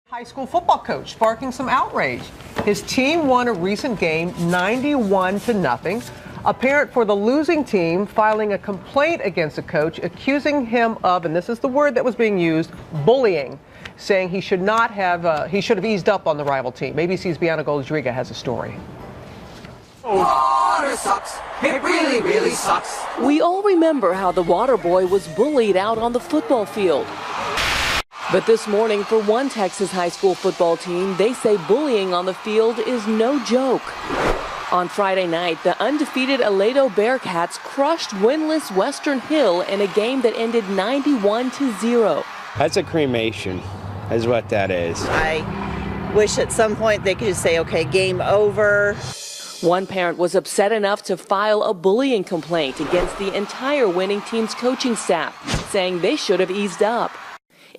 High school football coach sparking some outrage. His team won a recent game 91-0. A parent for the losing team filing a complaint against the coach, accusing him of, and this is the word that was being used, bullying, saying he should have eased up on the rival team. ABC's Bianca Golodryga has a story. Water sucks. It really, really sucks. We all remember how the water boy was bullied out on the football field. But this morning, for one Texas high school football team, they say bullying on the field is no joke. On Friday night, the undefeated Aledo Bearcats crushed winless Western Hill in a game that ended 91-0. That's a cremation, is what that is. I wish at some point they could just say, okay, game over. One parent was upset enough to file a bullying complaint against the entire winning team's coaching staff, saying they should have eased up.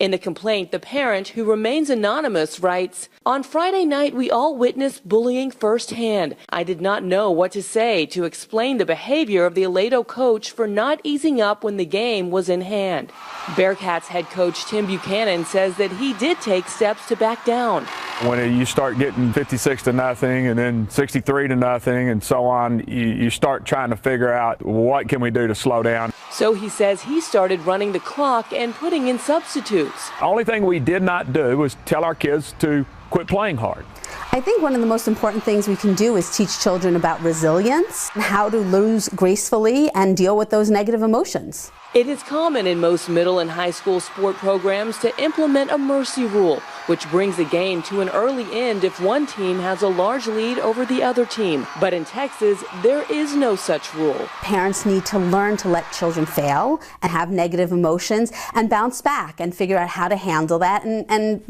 In the complaint, the parent, who remains anonymous, writes, "On Friday night, we all witnessed bullying firsthand. I did not know what to say to explain the behavior of the Aledo coach for not easing up when the game was in hand." Bearcats head coach Tim Buchanan says that he did take steps to back down. When you start getting 56-0 and then 63-0 and so on, you start trying to figure out what can we do to slow down. So he says he started running the clock and putting in substitutes. The only thing we did not do was tell our kids to quit playing hard. I think one of the most important things we can do is teach children about resilience and how to lose gracefully and deal with those negative emotions. It is common in most middle and high school sport programs to implement a mercy rule, which brings a game to an early end if one team has a large lead over the other team. But in Texas, there is no such rule. Parents need to learn to let children fail and have negative emotions and bounce back and figure out how to handle that and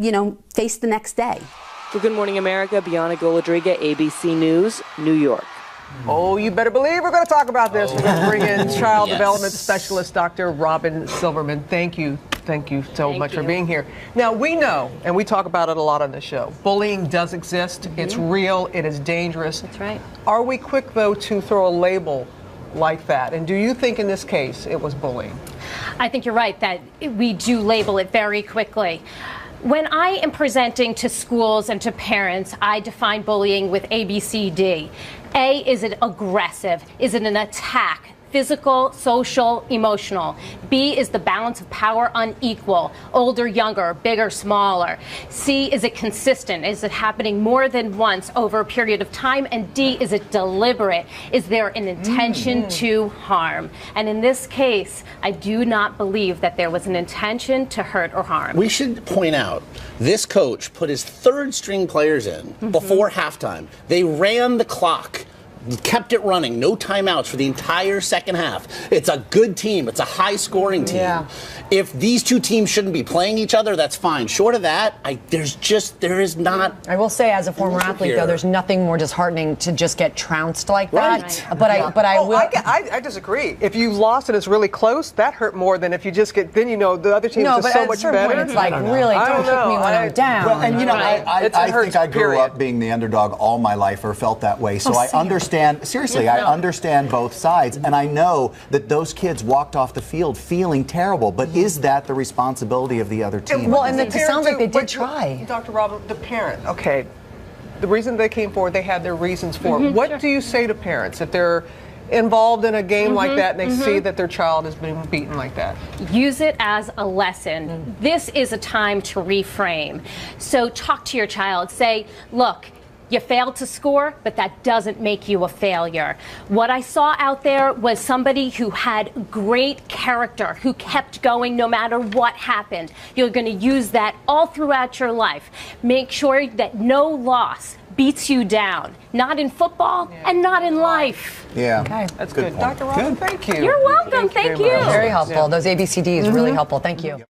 face the next day. For Good Morning America, Bianca Golodryga, ABC News, New York. Oh, you better believe we're going to talk about this. We're going to bring in child development specialist Dr. Robin Silverman. Thank you so much for being here. Now, we know, and we talk about it a lot on the show, bullying does exist. It's real. It is dangerous. That's right. Are we quick, though, to throw a label like that? And do you think in this case it was bullying? I think you're right that we do label it very quickly. When I am presenting to schools and to parents, I define bullying with ABCD. A, is it aggressive? Is it an attack? Physical, social, emotional. B, is the balance of power unequal? Older, younger, bigger, smaller. C, is it consistent? Is it happening more than once over a period of time? And D, is it deliberate? Is there an intention to harm? And in this case, I do not believe that there was an intention to hurt or harm. We should point out, this coach put his third string players in before halftime. They ran the clock. Kept it running, no timeouts for the entire second half. It's a good team. It's a high-scoring team. Yeah. If these two teams shouldn't be playing each other, that's fine. Short of that, there is not. I will say, as a former athlete, though, there's nothing more disheartening to just get trounced like that. Right. But I will. I disagree. If you lost and it's really close, that hurt more than if you just get. Then the other team is so much better. Point, it's like really don't kick me when I'm down. Well, and I think I grew up being the underdog all my life, or felt that way. So I understand. Seriously, I understand both sides, and I know that those kids walked off the field feeling terrible. But is that the responsibility of the other team? Well, and it sounds like they did try. Dr. Robin, the parent, okay, the reason they came forward, they had their reasons for it. What do you say to parents if they're involved in a game like that and they see that their child is being beaten like that? Use it as a lesson. This is a time to reframe. So talk to your child. Say, look, you failed to score, but that doesn't make you a failure. What I saw out there was somebody who had great character, who kept going no matter what happened. You're going to use that all throughout your life. Make sure that no loss beats you down. Not in football and not in life. Yeah. Okay. That's good. Dr. Robin, thank you. You're welcome. Thank you. Very helpful. Those ABCDs really helpful. Thank you.